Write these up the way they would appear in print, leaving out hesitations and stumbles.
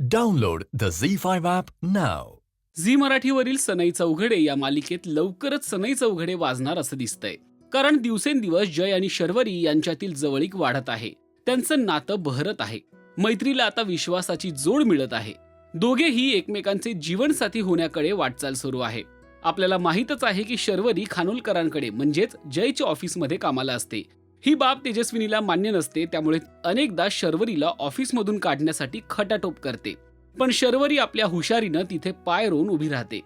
Download the Z5 app now. Zee मराठीवरील सनई चौघडे या मालिकेत लवकरच सनई चौघडे वाजणार असं दिसतंय. कारण दिवसेंदिवस जय आणि शर्वरी यांच्यातील जवळीक वाढत आहे. त्यांचं नातं बहरत आहे. मैत्रीला आता विश्वासाची जोड मिळत आहे. दोघेही एकमेकांचे जीवनसाथी होण्याकडे वाटचाल सुरू आहे. आपल्याला माहीतच आहे की शर्वरी खानोलकरांकडे म्हणजेच जयच्या ऑफिसमध्ये कामाला असते. ही बाब तेजस्विनीला मान्य नसते, त्यामुळे अनेकदा शर्वरीला ऑफिसमधून काढण्यासाठी खटाटोप करते. पण शर्वरी आपल्या हुशारीनं तिथे पाय रोवून उभी राहते.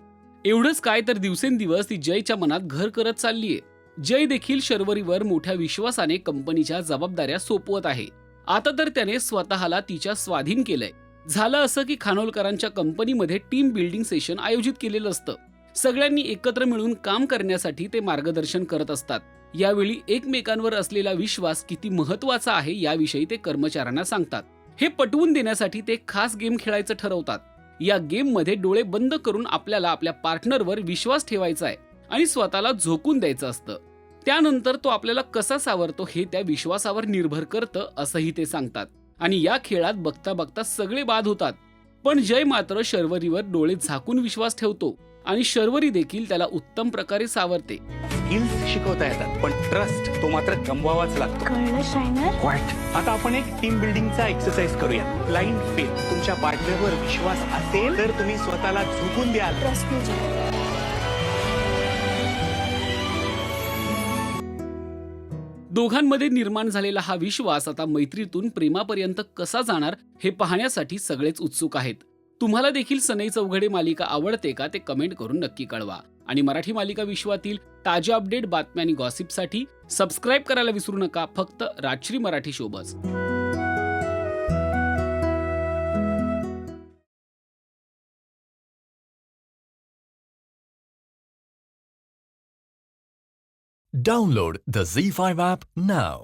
एवढंच काय तर दिवसेंदिवस ती जयच्या मनात घर करत चाललीये. जय देखील शर्वरीवर मोठ्या विश्वासाने कंपनीच्या जबाबदाऱ्या सोपवत आहे. आता तर त्याने स्वतःला तिच्या स्वाधीन केलंय. झालं असं की खानोलकरांच्या कंपनीमध्ये टीम बिल्डिंग सेशन आयोजित केलेलं असतं. सगळ्यांनी एकत्र मिळून काम करण्यासाठी ते मार्गदर्शन करत असतात. यावेळी एकमेकांवर असलेला विश्वास किती महत्वाचा आहे याविषयी ते कर्मचाऱ्यांना सांगतात. हे पटवून देण्यासाठी ते खास गेम खेळायचं ठरवतात. या गेम मध्ये डोळे बंद करून आपल्याला आपल्या पार्टनरवर विश्वास ठेवायचा आहे आणि स्वतःला झोकून द्यायचं असतं. त्यानंतर तो आपल्याला कसा सावरतो हे त्या विश्वासावर निर्भर करतं असंही ते सांगतात. आणि या खेळात बघता बघता सगळे बाद होतात. पण जय मात्र शर्वरीवर डोळे झाकून विश्वास ठेवतो आणि शर्वरी देखील त्याला उत्तम प्रकारे सावरते. स्किल्स शिकवता येतात, पण ट्रस्ट तो मात्र गमवावाच लागतो. कळलं शायनर? आता आपण एक टीम बिल्डिंगचा एक्सरसाइज करूया. Blind faith. तुमच्या पार्टनरवर विश्वास असेल तर तुम्ही स्वतःला झुकून द्याल. ट्रस्ट मी जय. दोघांमध्ये निर्माण झालेला हा विश्वास आता मैत्रीतून प्रेमापर्यंत कसा जाणार हे पाहण्यासाठी सगळेच उत्सुक आहेत. तुम्हाला देखील सनई चौघडे मालिका आवडते का ते कमेंट करून नक्की कळवा. आणि मराठी मालिका विश्वातील ताज्या अपडेट, बातम्या आणि गॉसिपसाठी सबस्क्राईब करायला विसरू नका. फक्त Rajshri Marathi ShowBuzz. Download the Z5 app now.